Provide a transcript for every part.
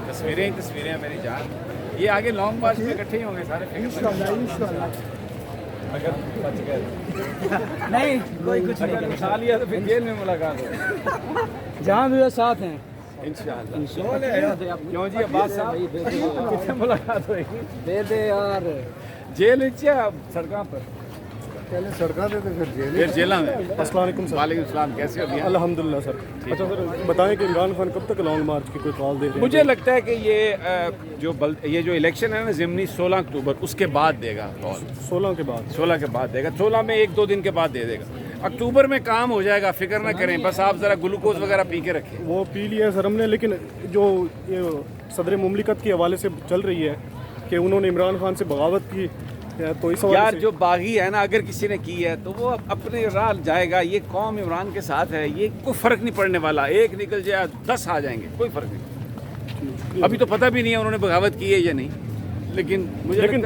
तस्वीरें मेरी जान। ये आगे लॉन्ग मार्च में इकट्ठे ही होंगे सारे। अगर बच गए नहीं कोई कुछ नहीं उठा लिया तो फिर जेल में मुलाकात हो। जहाँ भी वो साथ हैं इंशाअल्लाह। क्यों जी अब्बास साहब कितने मुलाकात होगी? दे दे यार जेल नीचे सड़कों पर, पहले सड़का दे तो फिर जेल में। अस्सलाम वालेकुम सर। वालेकुम सलाम, कैसे हो भैया? अल्हम्दुलिल्लाह सर। अच्छा सर बताएं कि इमरान खान कब तक लॉन्ग मार्च की कोई कॉल दे रहे हैं? मुझे लगता है कि ये जो इलेक्शन है ना ज़िमनी 16 अक्टूबर उसके बाद देगा कॉल। 16 के बाद 16 के बाद देगा। 16 में 1-2 दिन के बाद दे देगा। अक्टूबर में काम हो जाएगा, फिक्र ना करें। बस आप ज़रा ग्लूकोज वगैरह पी के रखें। वो पी लिया है सर हमने, लेकिन जो ये सदर मुमलिकत के हवाले से चल रही है कि उन्होंने इमरान खान से बगावत की, तो इस यार जो बागी है ना, अगर किसी ने की है तो वो अपने राह जाएगा। ये कौम इमरान के साथ है, ये कोई फ़र्क नहीं पड़ने वाला। एक निकल जाए 10 आ जाएंगे, कोई फ़र्क नहीं। अभी तो पता भी नहीं है उन्होंने बगावत की है या नहीं, लेकिन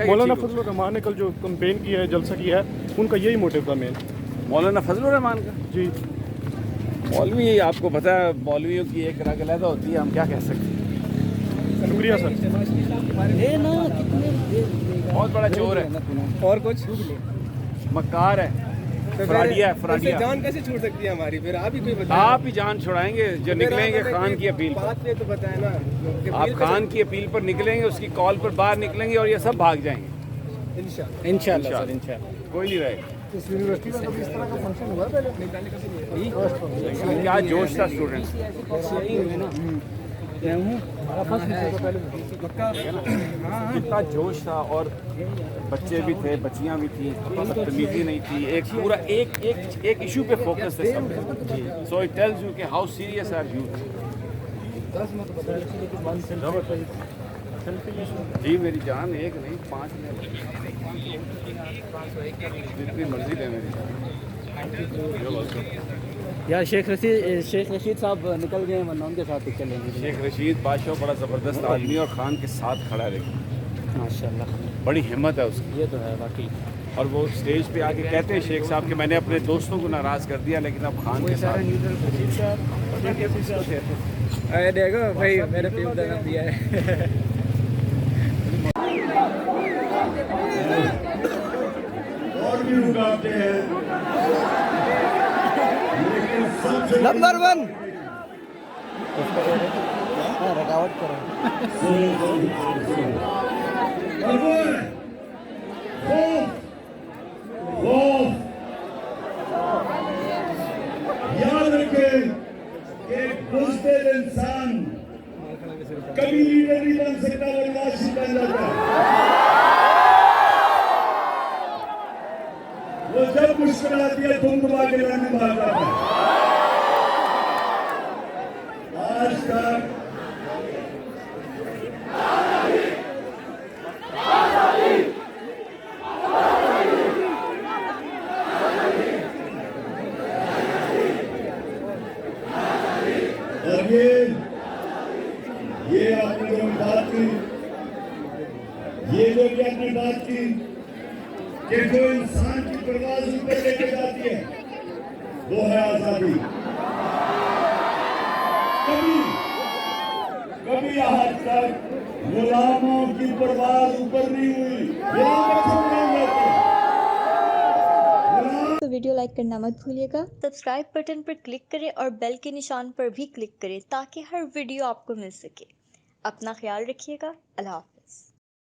मौलाना फजलुर रहमान ने कल जो कैंपेन किया है, जलसा किया है, उनका यही मोटिव था मेन। मौलाना फजलुर रहमान का जी मौलवी, आपको पता है मौलवियों की एक रग अलग होती है, हम क्या कह सकते हैं। शुक्रिया सर। ये ना कितने बहुत बड़ा चोर है और कुछ मक्कार है, फ्राडिया है, फ्राडिया। जान कैसे छूट सकती है हमारी? फिर आप ही कोई बताएं। आप ही जान छुड़ाएंगे जो निकलेंगे खान की अपील पर। बात पे तो बताए ना। आप खान की अपील पर निकलेंगे, उसकी कॉल पर बाहर निकलेंगे और ये सब भाग जाएंगे। इंशाल्लाह सर इंशाल्लाह। कोई नहीं रहेगा। इस यूनिवर्सिटी में कभी इस तरह का फंक्शन हुआ पहले? क्या जोश था स्टूडेंट्स। कितना जोश था और बच्चे भी थे, बच्चियां भी थी, बदतमीजी नहीं थी। एक पूरा एक इशू पे फोकस थे सब। सो इट टेल्स यू कि हाउ सीरियस आर यूथ। जी मेरी जान, एक नहीं 5 जितनी मर्जी ले मेरी जान। यार शेख रशीद साहब निकल गए, वरना उनके साथ पिक्चर लेंगे। शेख रशीद बादशाह बड़ा ज़बरदस्त आदमी और खान के साथ खड़ा रहे। माशाल्लाह बड़ी हिम्मत है उसकी। ये तो है वाकई। और वो स्टेज पे आके कहते हैं शेख साहब कि मैंने अपने दोस्तों को नाराज़ कर दिया, लेकिन अब खान के साथ। अरे देखो भाई मेरे पीप दाना दिया है। और भी रुकावटें हैं, लेकिन सबसे नंबर 1 रुकावट करो। याद रखें कि बुज़दिल इंसान कभी लीडर नहीं बन सकता, वो लाशी बन जाता है। वो जब मुश्किल आती है तुम दबा के लड़ने भाग जाता है। आज तक और ये आपने जो बात की, ये जो भी आपने बात की कि जो इंसान की परवाज़ ऊपर लेके जाती है वो है आजादी। कभी आज तक गुलामों की परवाज़ ऊपर नहीं हुई। तो वीडियो लाइक करना मत भूलिएगा। सब्सक्राइब बटन पर क्लिक करें और बेल के निशान पर भी क्लिक करें ताकि हर वीडियो आपको मिल सके। अपना ख्याल रखिएगा। अल्लाह हाफ़िज़।